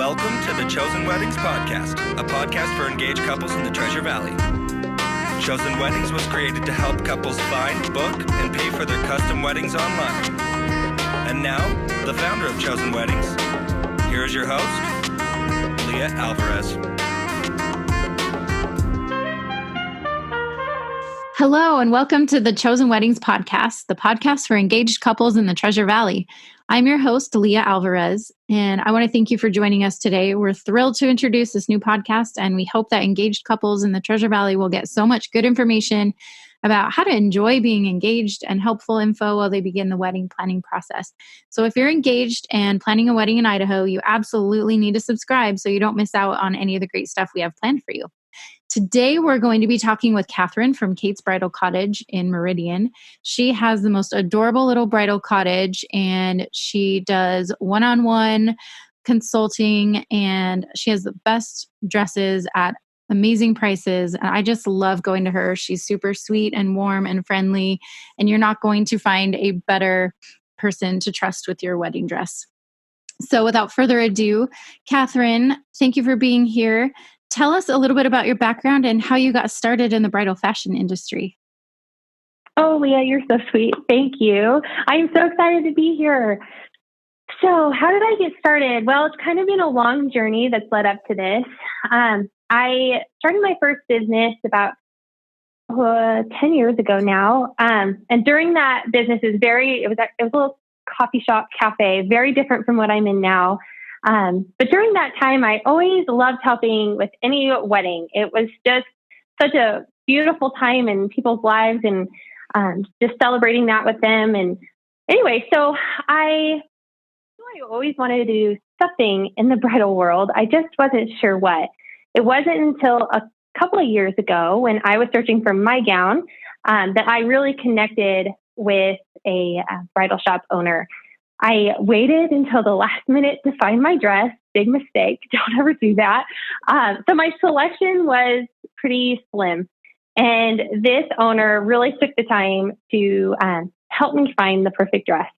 Welcome to the Chosen Weddings Podcast, a podcast for engaged couples in the Treasure Valley. Chosen Weddings was created to help couples find, book, and pay for their custom weddings online. And now, the founder of Chosen Weddings, here is your host, Leah Alvarez. Hello, and welcome to the Chosen Weddings Podcast, the podcast for engaged couples in the Treasure Valley. I'm your host, Leah Alvarez, and I want to thank you for joining us today. We're thrilled to introduce this new podcast, and we hope that engaged couples in the Treasure Valley will get so much good information about how to enjoy being engaged and helpful info while they begin the wedding planning process. So if you're engaged and planning a wedding in Idaho, you absolutely need to subscribe so you don't miss out on any of the great stuff we have planned for you. Today, we're going to be talking with Katharine from Kate's Bridal Cottage in Meridian. She has the most adorable little bridal cottage, and she does one-on-one consulting, and she has the best dresses at amazing prices. And I just love going to her. She's super sweet and warm and friendly, and you're not going to find a better person to trust with your wedding dress. So without further ado, Katharine, thank you for being here. Tell us a little bit about your background and how you got started in the bridal fashion industry. Oh, Leah, you're so sweet. Thank you. I'm so excited to be here. So how did I get started? Well, it's kind of been a long journey that's led up to this. I started my first business about 10 years ago now. And during that business, it was a little coffee shop cafe, very different from what I'm in now. But during that time, I always loved helping with any wedding. It was just such a beautiful time in people's lives and just celebrating that with them. And anyway, so I always wanted to do something in the bridal world. I just wasn't sure what. It wasn't until a couple of years ago when I was searching for my gown that I really connected with a bridal shop owner. I waited until the last minute to find my dress. Big mistake. Don't ever do that. So my selection was pretty slim. And this owner really took the time to help me find the perfect dress.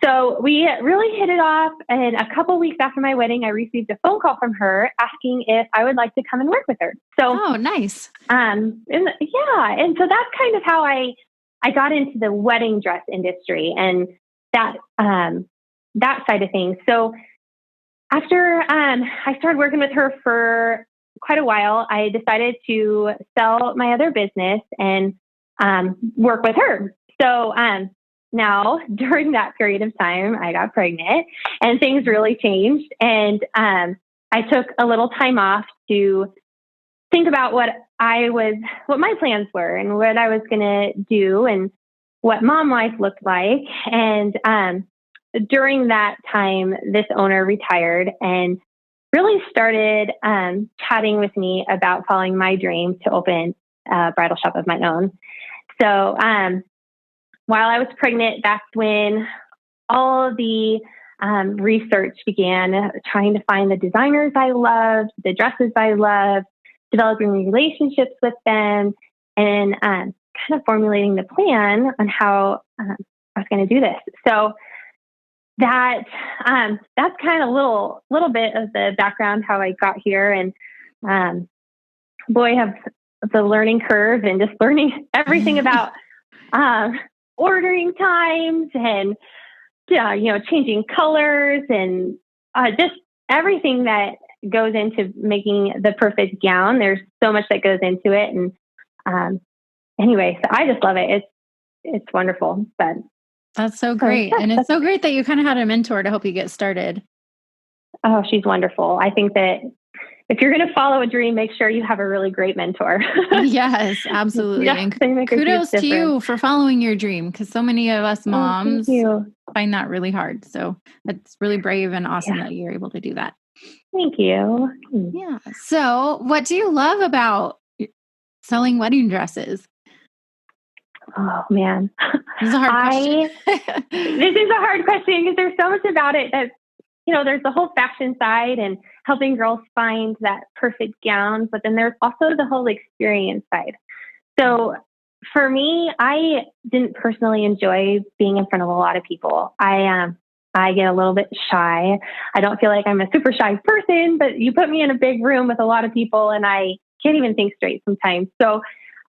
So we really hit it off. And a couple weeks after my wedding, I received a phone call from her asking if I would like to come and work with her. So, oh, nice. And so that's kind of how I got into the wedding dress industry and that side of things. So after I started working with her for quite a while, I decided to sell my other business and work with her. So now during that period of time, I got pregnant and things really changed. And I took a little time off to think about what my plans were and what I was going to do and what mom life looked like. And during that time, this owner retired and really started chatting with me about following my dream to open a bridal shop of my own. So while I was pregnant, that's when all the research began, trying to find the designers I loved, the dresses I loved, developing relationships with them, and kind of formulating the plan on how I was going to do this. So that's kind of a little bit of the background how I got here, and have the learning curve and just learning everything about ordering times and changing colors and just everything that goes into making the perfect gown. There's so much that goes into it, and anyway, so I just love it. It's wonderful. But that's so great. And it's so great that you kind of had a mentor to help you get started. Oh, she's wonderful. I think that if you're going to follow a dream, make sure you have a really great mentor. Yes, absolutely. Yes, and kudos to you for following your dream, because so many of us moms find that really hard. So it's really brave and awesome that you're able to do that. Thank you. Yeah. So what do you love about selling wedding dresses? Oh, man. This is a hard question. This is a hard question because there's so much about it that, there's the whole fashion side and helping girls find that perfect gown, but then there's also the whole experience side. So for me, I didn't personally enjoy being in front of a lot of people. I I get a little bit shy. I don't feel like I'm a super shy person, but you put me in a big room with a lot of people and I can't even think straight sometimes. So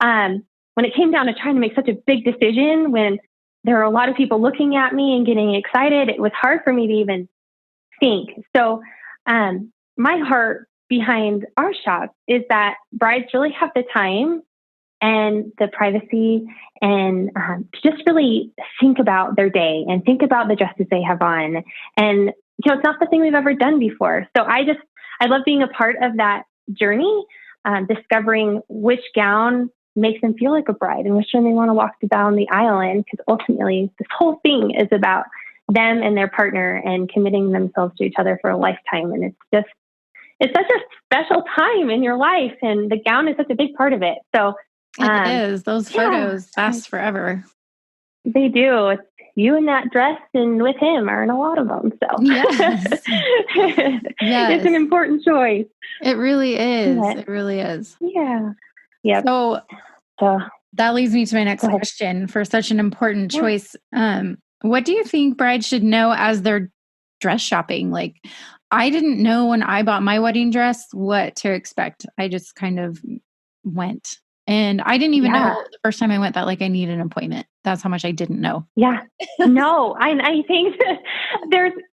when it came down to trying to make such a big decision, when there were a lot of people looking at me and getting excited, it was hard for me to even think. So my heart behind our shop is that brides really have the time and the privacy and to just really think about their day and think about the dresses they have on. And, it's not the thing we've ever done before. So I love being a part of that journey, discovering which gown makes them feel like a bride and which one they want to walk down the aisle in. Because ultimately, this whole thing is about them and their partner and committing themselves to each other for a lifetime. And it's such a special time in your life. And the gown is such a big part of it. So it is. Those photos last forever. They do. It's you in that dress and with him are in a lot of them. So yes. It's an important choice. It really is. It really is. Yeah. Yeah. So that leads me to my next question. For such an important choice, what do you think brides should know as they're dress shopping? Like, I didn't know when I bought my wedding dress what to expect. I just kind of went. And I didn't even know the first time I went that I need an appointment. That's how much I didn't know. Yeah. No, I think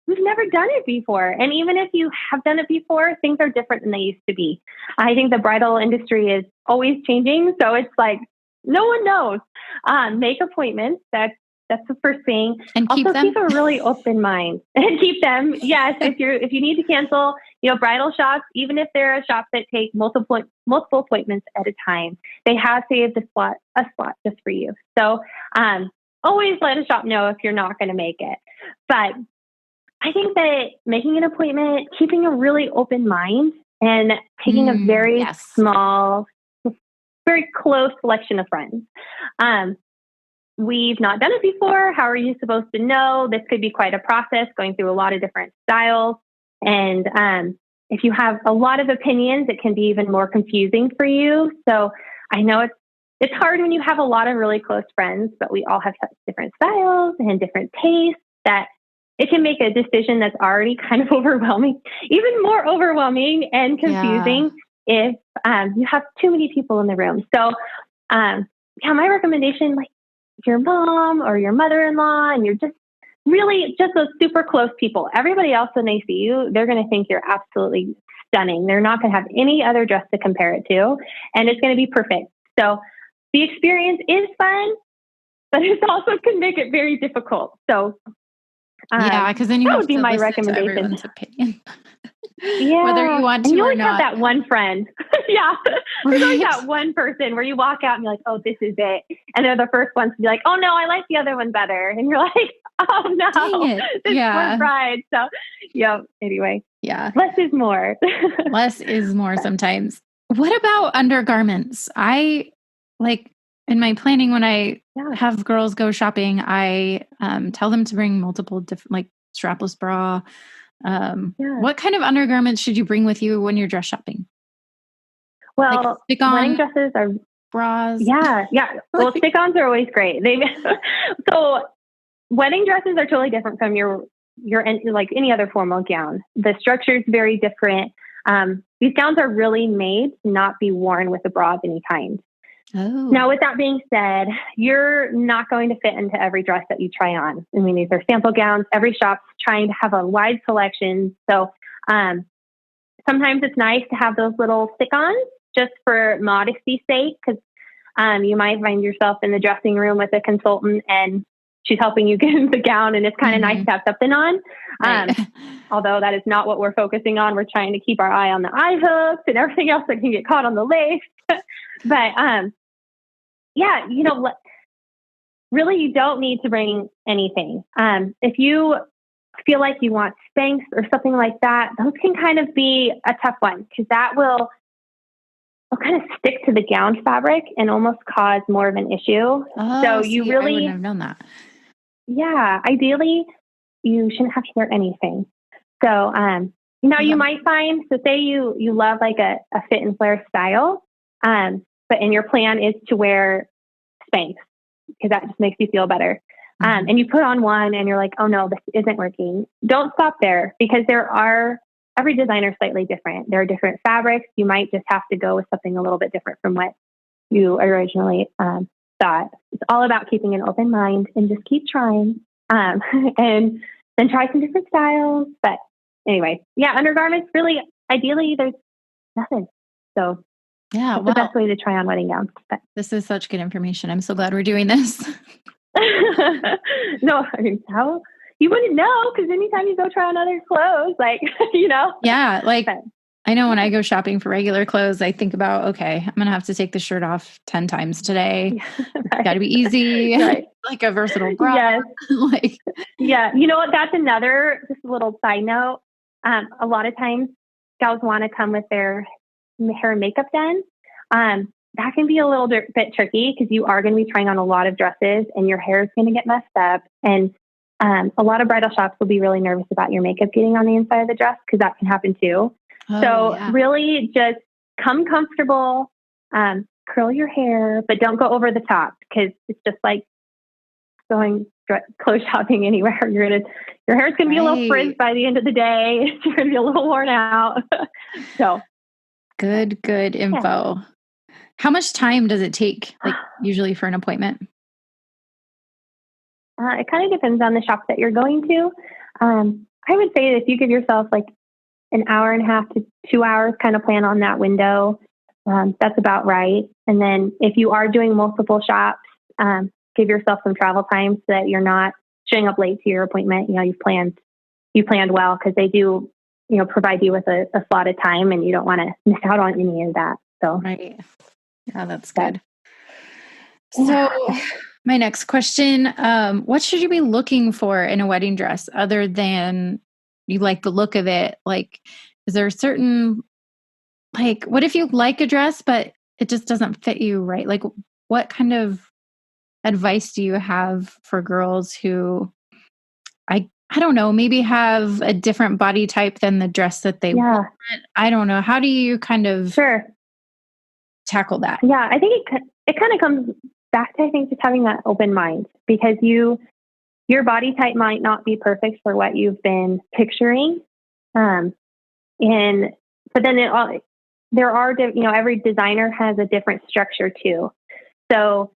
we've never done it before. And even if you have done it before, things are different than they used to be. I think the bridal industry is always changing. So it's no one knows. Make appointments. That's the first thing. And keep a really open mind and keep them. Yes. If you need to cancel, bridal shops, even if they're a shop that take multiple appointments at a time, they have saved a slot just for you. So, always let a shop know if you're not going to make it. But I think that making an appointment, keeping a really open mind and taking a very small, very close selection of friends. We've not done it before. How are you supposed to know? This could be quite a process, going through a lot of different styles. And if you have a lot of opinions, it can be even more confusing for you. So I know it's hard when you have a lot of really close friends, but we all have such different styles and different tastes that it can make a decision that's already kind of overwhelming, even more overwhelming and confusing if you have too many people in the room. So my recommendation, your mom or your mother-in-law, and you're just really just those super close people. Everybody else, when they see you, they're going to think you're absolutely stunning. They're not going to have any other dress to compare it to, and it's going to be perfect. So the experience is fun, but it also can make it very difficult. So because then you that have would be to my listen recommendation. to everyone's opinion. Whether you want to and you or always not. have that one friend. There's always that one person where you walk out and you're like, oh, this is it. And they're the first ones to be like, oh no, I like the other one better. And you're like, oh no, this poor bride. So anyway. Yeah. Less is more. Less is more sometimes. What about undergarments? I in my planning, when I have girls go shopping, I tell them to bring multiple different, strapless bra. What kind of undergarments should you bring with you when you're dress shopping? Well, wedding dresses are bras. Yeah. Well, stick-ons are always great. So wedding dresses are totally different from your any other formal gown. The structure is very different. These gowns are really made to not be worn with a bra of any kind. Oh. Now, with that being said, you're not going to fit into every dress that you try on. I mean, these are sample gowns. Every shop's trying to have a wide selection. So sometimes it's nice to have those little stick-ons just for modesty's sake, because you might find yourself in the dressing room with a consultant and she's helping you get into the gown, and it's kind of nice to have something on. Right. Although that is not what we're focusing on. We're trying to keep our eye on the eye hooks and everything else that can get caught on the lace. But really you don't need to bring anything. If you feel like you want Spanx or something like that, those can kind of be a tough one, because that will kind of stick to the gown fabric and almost cause more of an issue. So you really I wouldn't have known that. Yeah, ideally you shouldn't have to wear anything. So you might find, so say you love a fit and flare style, and your plan is to wear Spanx because that just makes you feel better. And you put on one and you're like, oh no, this isn't working. Don't stop there, because every designer is slightly different. There are different fabrics. You might just have to go with something a little bit different from what you originally thought. It's all about keeping an open mind and just keep trying, and then try some different styles. But anyway, yeah, undergarments, really, ideally, there's nothing. So yeah, that's the best way to try on wedding gowns. But this is such good information. I'm so glad we're doing this. no, I mean, how you wouldn't know, because anytime you go try on other clothes, like, Yeah, like I know when I go shopping for regular clothes, I think about, okay, I'm going to have to take the shirt off 10 times today. Right. Got to be easy, right. like a versatile bra. Yes. Like, yeah. You know what? That's another, just a little side note. A lot of times gals want to come with their hair and makeup done. That can be a little bit tricky, because you are going to be trying on a lot of dresses and your hair is going to get messed up. And a lot of bridal shops will be really nervous about your makeup getting on the inside of the dress, because that can happen too. Really just come comfortable, curl your hair, but don't go over the top, because it's just like going clothes shopping anywhere. Your hair is going to be a little frizzed by the end of the day. You're going to be a little worn out. So good info. Yeah. How much time does it take, like, usually for an appointment? It kind of depends on the shop that you're going to. I would say that if you give yourself like an hour and a half to 2 hours, kind of plan on that window, that's about right. And then if you are doing multiple shops, give yourself some travel time so that you're not showing up late to your appointment. You planned well, because they do, provide you with a slotted time, and you don't want to miss out on any of that. So, right. Yeah, that's good. So my next question, what should you be looking for in a wedding dress other than you like the look of it? Like, is there a certain, like, what if you like a dress, but it just doesn't fit you right? Like, what kind of advice do you have for girls who, I don't know, maybe have a different body type than the dress that they want? I don't know. How do you kind of tackle that? Yeah, I think it kind of comes back to, I think, just having that open mind, because your body type might not be perfect for what you've been picturing. But then there are, every designer has a different structure too. So,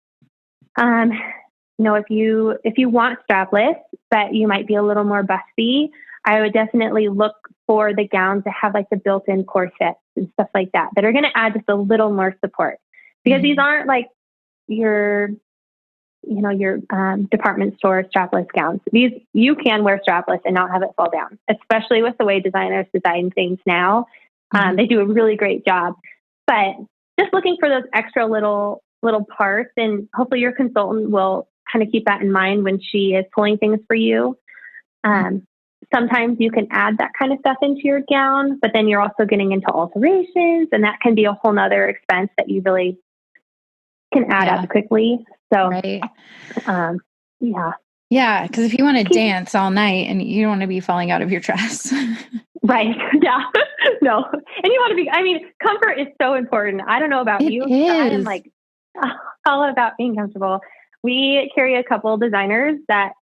if you want strapless, but you might be a little more busty, I would definitely look for the gowns that have like the built-in corsets and stuff like that are going to add just a little more support, because these aren't like your department store strapless gowns. These, you can wear strapless and not have it fall down, especially with the way designers design things now. They do a really great job, but just looking for those extra little parts, and hopefully your consultant will kind of keep that in mind when she is pulling things for you. Sometimes you can add that kind of stuff into your gown, but then you're also getting into alterations, and that can be a whole nother expense that you really can add up quickly. So, yeah, because if you want to dance all night and you don't want to be falling out of your dress. Right. Yeah. No. And you want to be, comfort is so important. I don't know about you. I am like all about being comfortable. We carry a couple designers that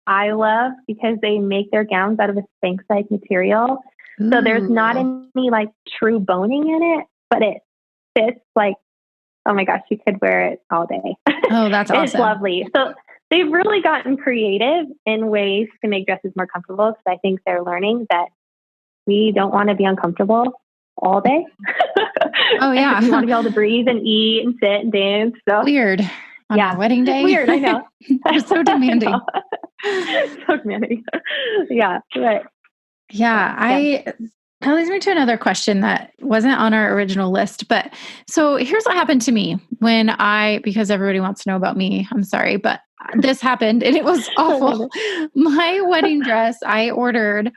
I love because they make their gowns out of a Spanx-like material. Ooh. So there's not any like true boning in it, but it fits like, oh my gosh, you could wear it all day. Oh, that's awesome. It's lovely. So they've really gotten creative in ways to make dresses more comfortable, because I think they're learning that we don't want to be uncomfortable all day. Oh yeah. We want to be able to breathe and eat and sit and dance. So weird. On our wedding day. Weird, I know. It's so demanding. So demanding. Yeah. But, that leads me to another question that wasn't on our original list. But so here's what happened to me because everybody wants to know about me. I'm sorry, but this happened and it was awful. My wedding dress I ordered,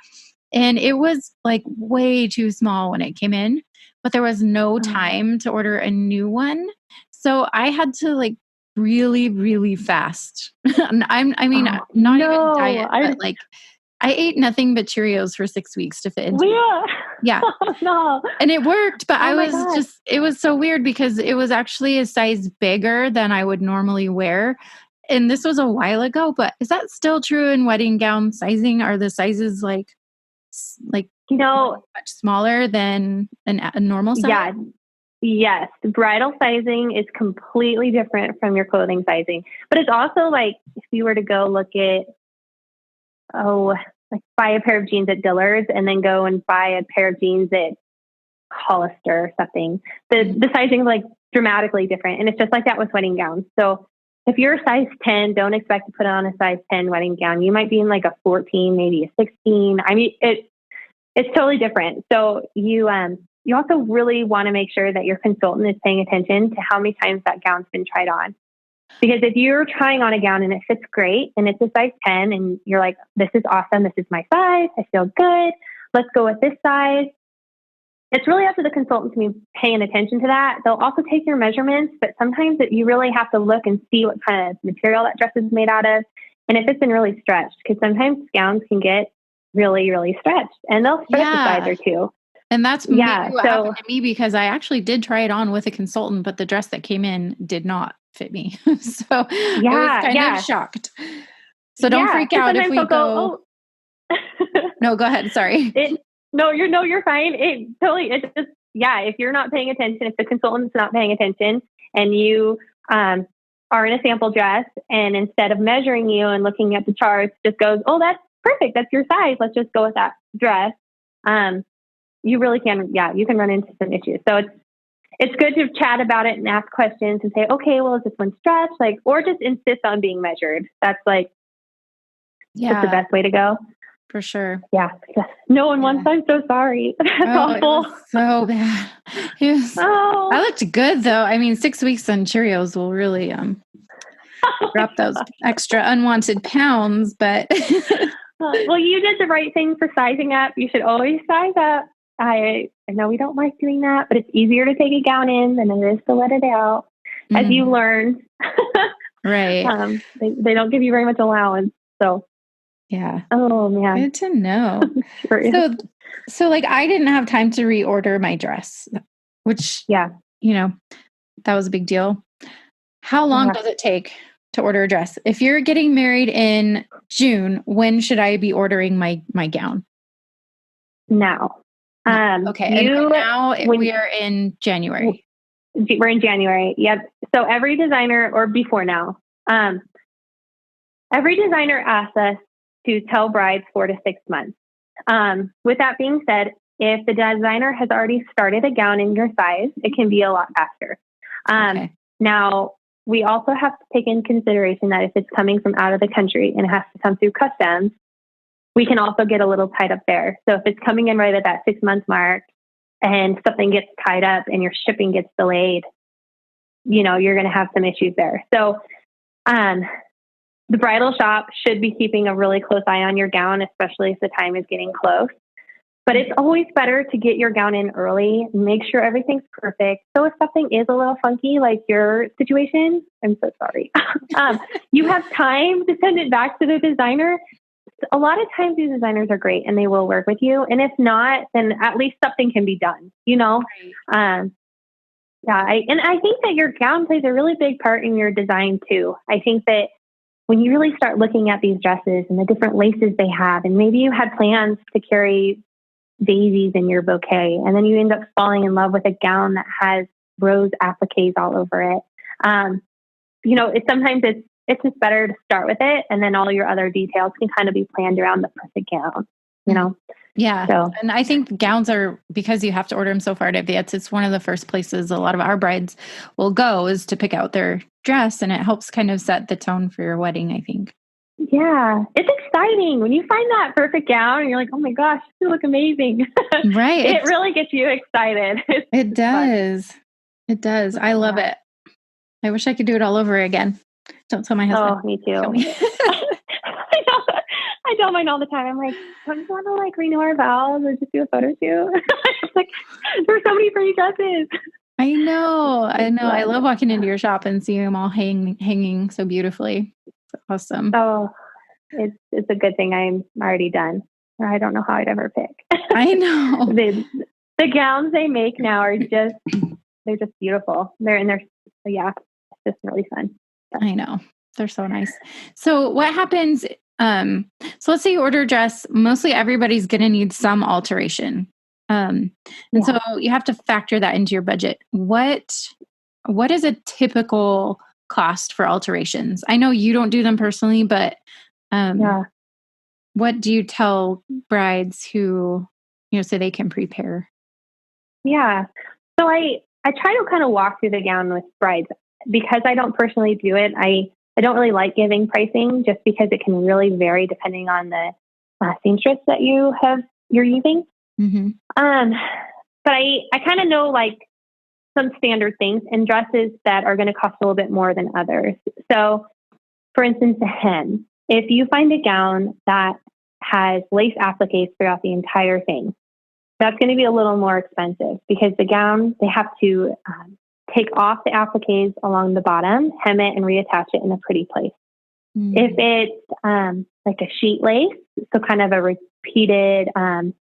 and it was like way too small when it came in, but there was no time to order a new one. So I had to like really, really fast. Not even diet, but like I ate nothing but Cheerios for 6 weeks to fit into it. Yeah. Oh, no. And it worked, but it was so weird because it was actually a size bigger than I would normally wear. and this was a while ago, but is that still true in wedding gown sizing? Are the sizes like much smaller than a normal size? Yeah. Yes. Bridal sizing is completely different from your clothing sizing, but it's also like if you were to go look at, like buy a pair of jeans at Dillard's and then go and buy a pair of jeans at Hollister or something. The sizing is like dramatically different. And it's just like that with wedding gowns. So if you're a size 10, don't expect to put on a size 10 wedding gown. You might be in like a 14, maybe a 16. I mean, it's totally different. So you also really want to make sure that your consultant is paying attention to how many times that gown's been tried on. Because if you're trying on a gown and it fits great and it's a size 10 and you're like, this is awesome, this is my size, I feel good, let's go with this size. It's really up to the consultant to be paying attention to that. They'll also take your measurements, but sometimes you really have to look and see what kind of material that dress is made out of and if it's been really stretched. Because sometimes gowns can get really, really stretched and they'll stretch a size or two. And that's maybe what happened to me because I actually did try it on with a consultant, but the dress that came in did not fit me. So I was kind of shocked. So don't freak out if we go. No, go ahead. Sorry. You're fine. If you're not paying attention, if the consultant's not paying attention and you are in a sample dress and instead of measuring you and looking at the charts, just goes, oh, that's perfect. That's your size. Let's just go with that dress. You really can, you can run into some issues. So it's good to chat about it and ask questions and say, okay, well, is this one stretched? Or just insist on being measured. That's that's the best way to go. For sure. Yeah. No one wants, I'm so sorry. That's awful. It was so bad. I looked good though. I mean, 6 weeks on Cheerios will really drop those extra unwanted pounds, but well, you did the right thing for sizing up. You should always size up. I know we don't like doing that, but it's easier to take a gown in than it is to let it out, as you learned. Right. They don't give you very much allowance. So, yeah. Oh, man. Good to know. So like I didn't have time to reorder my dress, which, that was a big deal. How long does it take to order a dress? If you're getting married in June, when should I be ordering my gown? Now. Okay. And now we are in January. We're in January. Yep. So every designer, or before now, every designer asks us to tell brides 4 to 6 months. With that being said, if the designer has already started a gown in your size, it can be a lot faster. Now, we also have to take in consideration that if it's coming from out of the country and it has to come through customs, we can also get a little tied up there. So if it's coming in right at that 6 month mark and something gets tied up and your shipping gets delayed, you're going to have some issues there. So the bridal shop should be keeping a really close eye on your gown, especially if the time is getting close. But it's always better to get your gown in early, make sure everything's perfect. So if something is a little funky, like your situation, I'm so sorry. You have time to send it back to the designer. A lot of times these designers are great and they will work with you. And if not, then at least something can be done, Right. I think that your gown plays a really big part in your design too. I think that when you really start looking at these dresses and the different laces they have, and maybe you had plans to carry daisies in your bouquet, and then you end up falling in love with a gown that has rose appliques all over it. It's just better to start with it, and then all your other details can kind of be planned around the perfect gown, Yeah. So. And I think gowns are, because you have to order them so far in advance, it's one of the first places a lot of our brides will go is to pick out their dress, and it helps kind of set the tone for your wedding, I think. Yeah. It's exciting when you find that perfect gown and you're like, oh my gosh, you look amazing. Right. It really gets you excited. It does. It does. I love it. I wish I could do it all over again. Don't tell my husband. Oh, me too. I tell mine all the time. I'm like, don't you want to renew our vows or just do a photo shoot? It's like, there's so many pretty dresses. I know. I love walking into your shop and seeing them all hanging so beautifully. It's awesome. Oh, it's a good thing I'm already done. I don't know how I'd ever pick. I know. The gowns they make now are they're just beautiful. It's just really fun. I know. They're so nice. So what happens? So let's say you order a dress. Mostly everybody's going to need some alteration. And so you have to factor that into your budget. What is a typical cost for alterations? I know you don't do them personally, but what do you tell brides who, so they can prepare? Yeah. So I try to kind of walk through the gown with brides because I don't personally do it. I don't really like giving pricing just because it can really vary depending on the seamstress that you're using. Mm-hmm. But I kind of know like some standard things in dresses that are going to cost a little bit more than others. So for instance, a hem. If you find a gown that has lace appliques throughout the entire thing, that's going to be a little more expensive because the gown, they have to take off the appliques along the bottom, hem it, and reattach it in a pretty place. Mm-hmm. If it's like a sheet lace, so kind of a repeated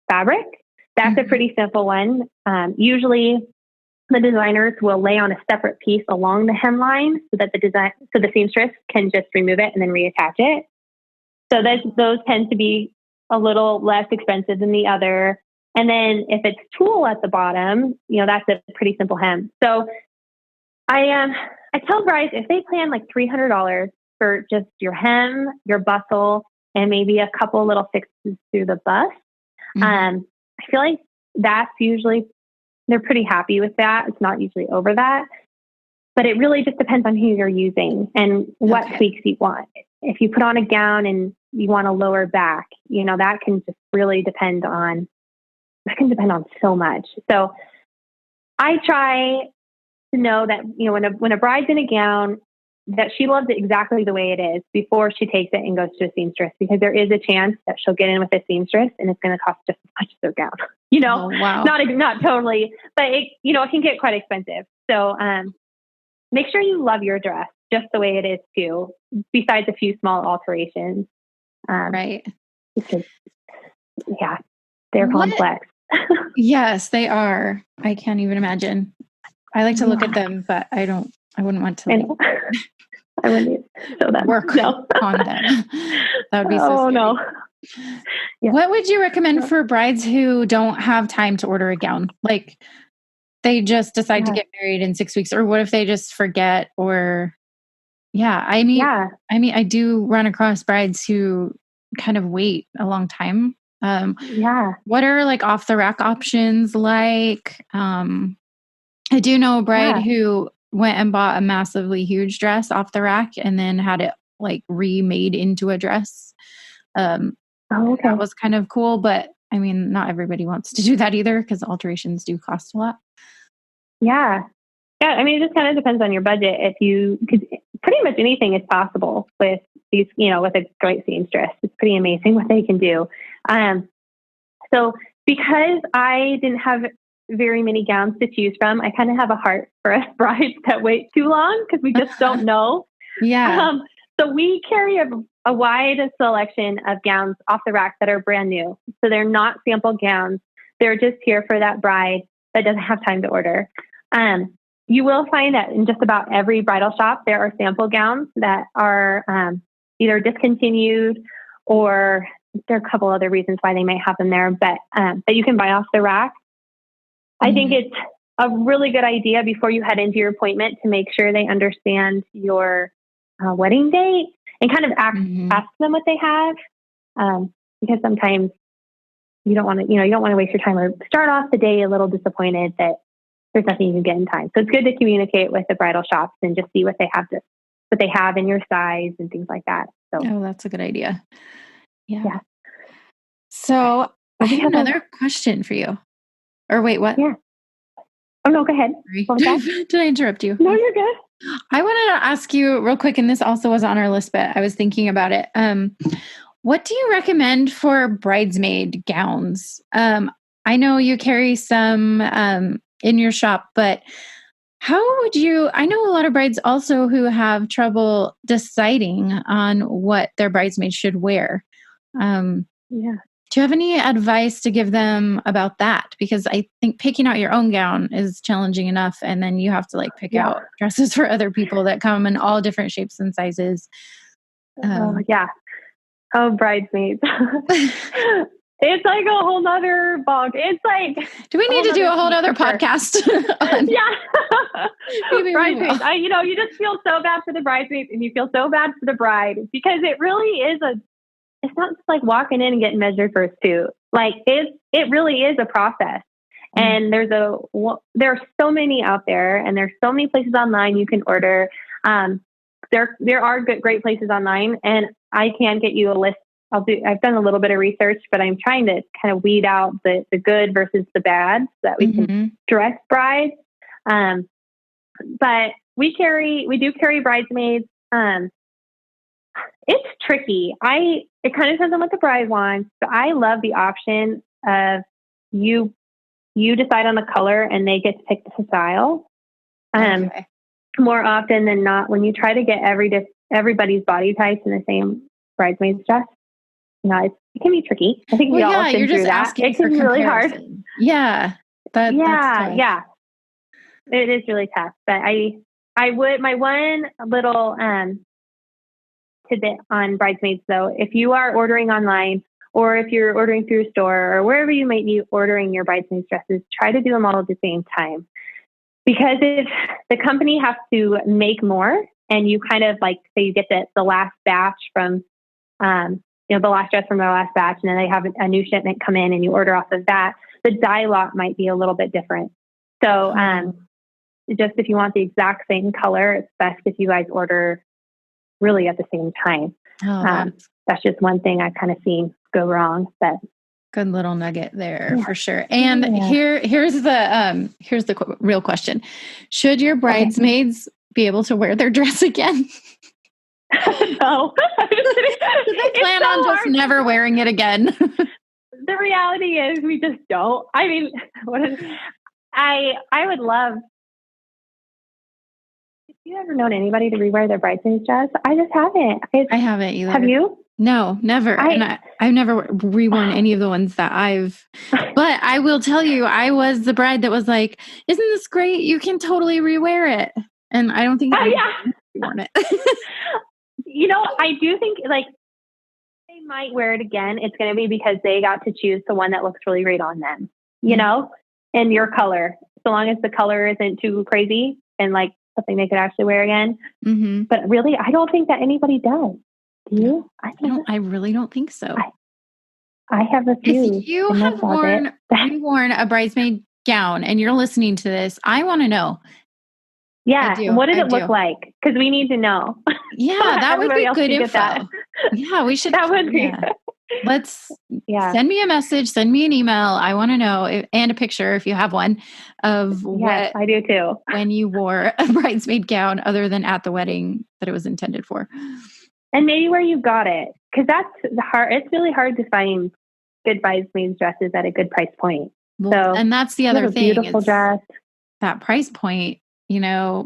fabric, that's a pretty simple one. Usually the designers will lay on a separate piece along the hemline so that the seamstress can just remove it and then reattach it. So those tend to be a little less expensive than the other. And then if it's tulle at the bottom, that's a pretty simple hem. So I tell brides if they plan like $300 for just your hem, your bustle, and maybe a couple little fixes through the bust, I feel like that's usually, they're pretty happy with that. It's not usually over that, but it really just depends on who you're using and what tweaks you want. If you put on a gown and you want a lower back, that can just really depend on so much. So I try to know that, when a bride's in a gown, that she loves it exactly the way it is before she takes it and goes to a seamstress, because there is a chance that she'll get in with a seamstress and it's going to cost just as much as their gown, Oh, wow. not totally, but it can get quite expensive. So, make sure you love your dress just the way it is too, besides a few small alterations. Right. Because, they're complex. Yes, they are. I can't even imagine. I like to look at them, but I wouldn't want to I wouldn't show them. Work on them. That would be so scary. No. Yeah. What would you recommend for brides who don't have time to order a gown? Like they just decide to get married in 6 weeks, or what if they just forget? Or I mean, I do run across brides who kind of wait a long time. What are like off the rack options like? I do know a bride who went and bought a massively huge dress off the rack and then had it like remade into a dress. That was kind of cool, but I mean, not everybody wants to do that either because alterations do cost a lot. Yeah. I mean, it just kind of depends on your budget. Because pretty much anything is possible with these, with a great seamstress. It's pretty amazing what they can do. So because I didn't have very many gowns to choose from, I kind of have a heart for us brides that wait too long because we just don't know. So we carry a wide selection of gowns off the rack that are brand new. So they're not sample gowns. They're just here for that bride that doesn't have time to order. You will find that in just about every bridal shop, there are sample gowns that are either discontinued, or there are a couple other reasons why they might have them there, but that you can buy off the rack. I think it's a really good idea before you head into your appointment to make sure they understand your wedding date and kind of ask them what they have, because sometimes you don't want to waste your time or start off the day a little disappointed that there's nothing you can get in time. So it's good to communicate with the bridal shops and just see what they have in your size and things like that. So, that's a good idea. Yeah. So I have another question for you. Or wait, what? Yeah. Oh no, go ahead. Did I interrupt you? No, you're good. I wanted to ask you real quick, and this also was on our list, but I was thinking about it. What do you recommend for bridesmaid gowns? I know you carry some in your shop, but I know a lot of brides also who have trouble deciding on what their bridesmaids should wear. Do Do you have any advice to give them about that? Because I think picking out your own gown is challenging enough. And then you have to like pick out dresses for other people that come in all different shapes and sizes. Yeah. Oh, bridesmaids. It's like a whole nother bog. It's like, do we need to do a whole other podcast? Yeah. Bridesmaids. You just feel so bad for the bridesmaids and you feel so bad for the bride because it really is it's not just like walking in and getting measured for a suit. Like it really is a process. And there are so many out there and there's so many places online you can order. There are great places online and I can get you a list. I've done a little bit of research, but I'm trying to kind of weed out the good versus the bad so that we can dress brides. But we do carry bridesmaids. It's tricky. It kind of depends on what the bride wants, but I love the option of you decide on the color and they get to pick the style. More often than not, when you try to get everybody's body types in the same bridesmaid's dress, it can be tricky. I think we all have been through that. It can be really hard. Yeah. That's tough. Yeah. It is really tough. But my one little tidbit on bridesmaids though, if you are ordering online or if you're ordering through a store or wherever you might be ordering your bridesmaids dresses, try to do them all at the same time. Because if the company has to make more and you kind of like, say you get the last batch from, the last dress from their last batch, and then they have a new shipment come in and you order off of that, the dye lot might be a little bit different. So just if you want the exact same color, it's best if you guys order really at the same time. That's just one thing I kind of seen go wrong. But good little nugget there for sure. And here's the real question: should your bridesmaids be able to wear their dress again? No. Do they plan on just never wearing it again? The reality is we just don't. I mean, I would love. Have you ever known anybody to rewear their bridesmaid's dress? I just haven't. I haven't either. Have you? No, never. And I've never reworn any of the ones that but I will tell you, I was the bride that was like, isn't this great? You can totally rewear it. And I don't think I've worn it. I do think like they might wear it again. It's going to be because they got to choose the one that looks really great on them, and your color, so long as the color isn't too crazy and like something they could actually wear again. Mm-hmm. But really, I don't think that anybody does. Do you? I really don't think so. I have a few. If you have worn a bridesmaid gown and you're listening to this, I want to know. Yeah. What did it look like? Because we need to know. Yeah, that would be good info. Yeah, we should. That would be. Let's send me a message, send me an email. I want to know, and a picture if you have one of what I do too. When you wore a bridesmaid gown other than at the wedding that it was intended for. And maybe where you got it. Because that's hard. It's really hard to find good bridesmaids dresses at a good price point. Well, and that's the other thing. Beautiful dress. That price point.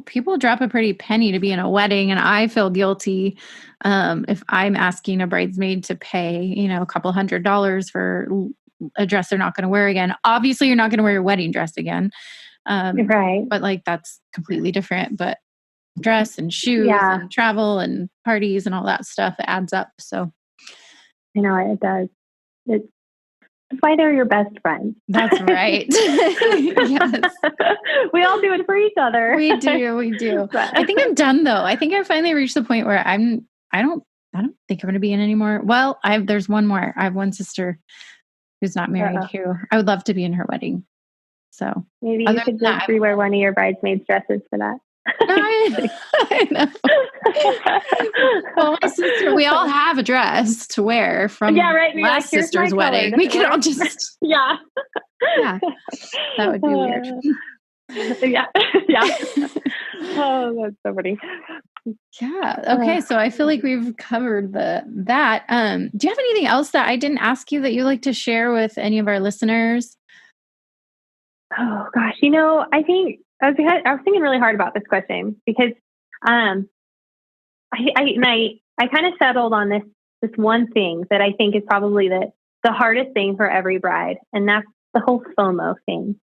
People drop a pretty penny to be in a wedding, and I feel guilty if I'm asking a bridesmaid to pay, a couple $100 for a dress they're not going to wear again. Obviously, you're not going to wear your wedding dress again, right? But like that's completely different. But dress and shoes and travel and parties and all that stuff adds up. So, it does. That's why they're your best friends. That's right. Yes. We all do it for each other. We do. I think I'm done though. I think I finally reached the point where I don't think I'm going to be in anymore. Well, there's one more. I have one sister who's not married who I would love to be in her wedding. So maybe you could just rewear one of your bridesmaids dresses for that. I know. Well, my sister, we all have a dress to wear from last sister's wedding. We can all just yeah. That would be weird. Yeah. Oh, that's so funny. Yeah. Okay. So I feel like we've covered that. Do you have anything else that I didn't ask you that you'd like to share with any of our listeners? Oh gosh, I think I was thinking really hard about this question because I kind of settled on this one thing that I think is probably the the hardest thing for every bride, and that's the whole FOMO thing.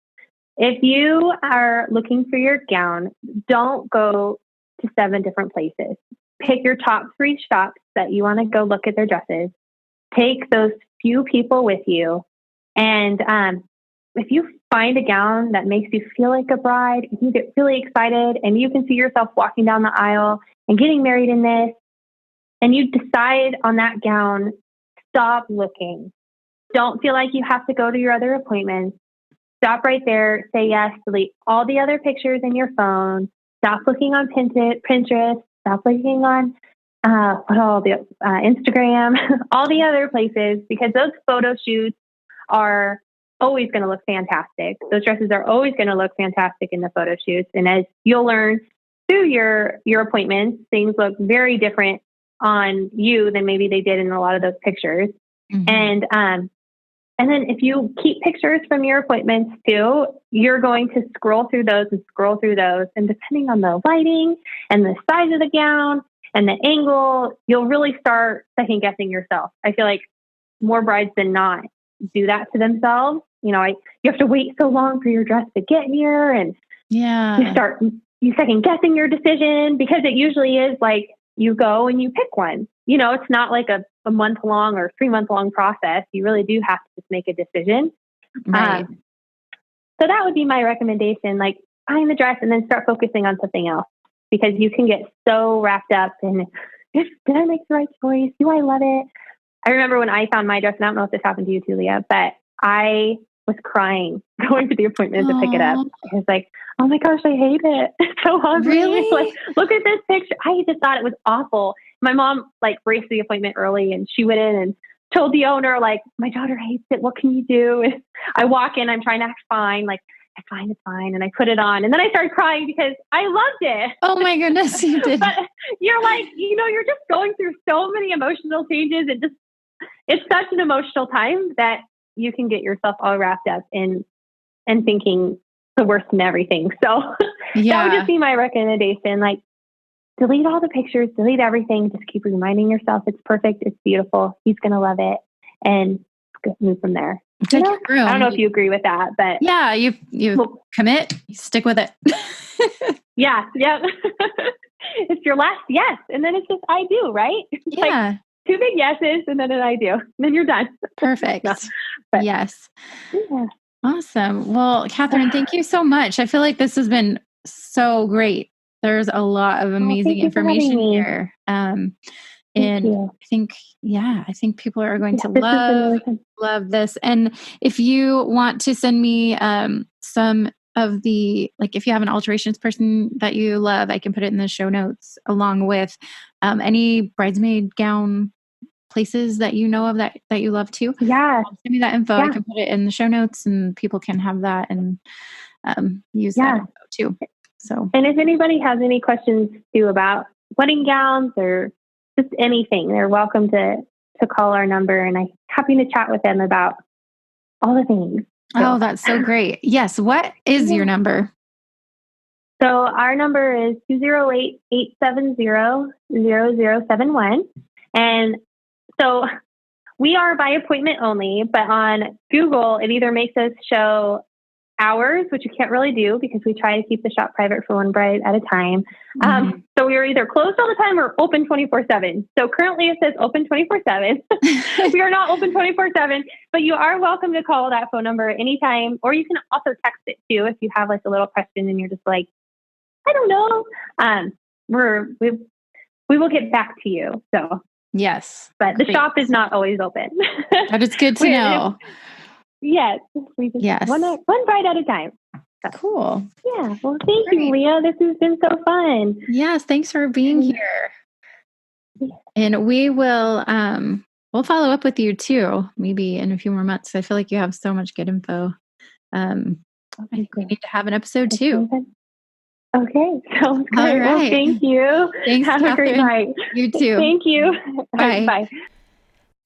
If you are looking for your gown, don't go to 7 different places. Pick your top 3 shops that you want to go look at their dresses. Take those few people with you. And if you find a gown that makes you feel like a bride, you get really excited and you can see yourself walking down the aisle and getting married in this, and you decide on that gown, stop looking. Don't feel like you have to go to your other appointments. Stop right there. Say yes. Delete all the other pictures in your phone. Stop looking on Pinterest. Stop looking on Instagram, all the other places, because those photo shoots are always going to look fantastic. Those dresses are always going to look fantastic in the photo shoots. And as you'll learn through your appointments, things look very different on you than maybe they did in a lot of those pictures. Mm-hmm. And then if you keep pictures from your appointments too, you're going to scroll through those. And depending on the lighting and the size of the gown and the angle, you'll really start second guessing yourself. I feel like more brides than not do that to themselves. You have to wait so long for your dress to get here, and you second guessing your decision, because it usually is like you go and you pick one. It's not like a month-long or 3-month-long process. You really do have to just make a decision. Right. So that would be my recommendation, like find the dress and then start focusing on something else, because you can get so wrapped up in, did I make the right choice? Do I love it? I remember when I found my dress, and I don't know if this happened to you too, Leah, but I was crying going to the appointment to pick it up. I was like, oh my gosh, I hate it. It's so ugly. Really? Like, look at this picture. I just thought it was awful. My mom raced the appointment early, and she went in and told the owner, my daughter hates it. What can you do? And I walk in, I'm trying to act fine. It's fine. And I put it on, and then I started crying because I loved it. Oh my goodness, you did. But you're you're just going through so many emotional changes, and it's such an emotional time that you can get yourself all wrapped up in and thinking the worst in everything. So that would just be my recommendation. Delete all the pictures, delete everything. Just keep reminding yourself it's perfect, it's beautiful, he's going to love it, and move from there. I don't know if you agree with that, but yeah, you commit, you stick with it. Yeah. It's your last yes, and then it's just I do, right? Yeah. 2 big yeses and then an I do. Then you're done. Perfect. Yes. Yeah. Awesome. Well, Katharine, thank you so much. I feel like this has been so great. There's a lot of amazing information here. And I think people are going to love this. And if you want to send me some of the, if you have an alterations person that you love, I can put it in the show notes, along with any bridesmaid gown places that you know of that you love too. Yeah. Send me that info. Yeah. I can put it in the show notes, and people can have that and use that info too. So, and if anybody has any questions too about wedding gowns or just anything, they're welcome to call our number, and I'm happy to chat with them about all the things. So. Oh, that's so great. Yes. What is your number? So our number is 208-870-0071. And so we are by appointment only, but on Google, it either makes us show hours, which you can't really do because we try to keep the shop private for one bride at a time. Mm-hmm. So we are either closed all the time or open 24/7. So currently it says open 24/7. We are not open 24/7, but you are welcome to call that phone number anytime, or you can also text it too if you have a little question and you're just I don't know. We will get back to you. So yes, but the shop is not always open. That is good to know. Yes. We just one bride at a time. So. Cool. Yeah. Well, thank you, Leah. This has been so fun. Yes. Thanks for being here. And we will, we'll follow up with you too, maybe in a few more months. I feel like you have so much good info. I think we need to have an episode 2. Okay. Sounds great. All right. Well, thank you. Thanks, have Katharine. a great night. You too. Thank you. Bye. Bye.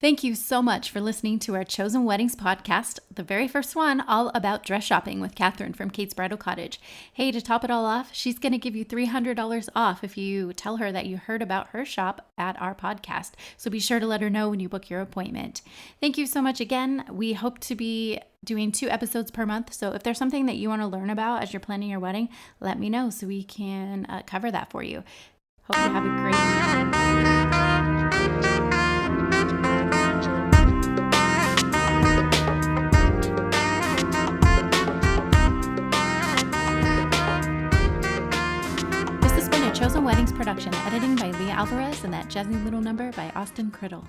Thank you so much for listening to our Chosen Weddings podcast, the very first one all about dress shopping with Katharine from Kate's Bridal Cottage. Hey, to top it all off, she's going to give you $300 off if you tell her that you heard about her shop at our podcast. So be sure to let her know when you book your appointment. Thank you so much again. We hope to be doing 2 episodes per month. So if there's something that you want to learn about as you're planning your wedding, let me know so we can cover that for you. Hope you have a great week. Chosen Weddings production, editing by Leah Alvarez, and that jazzy little number by Austin Criddle.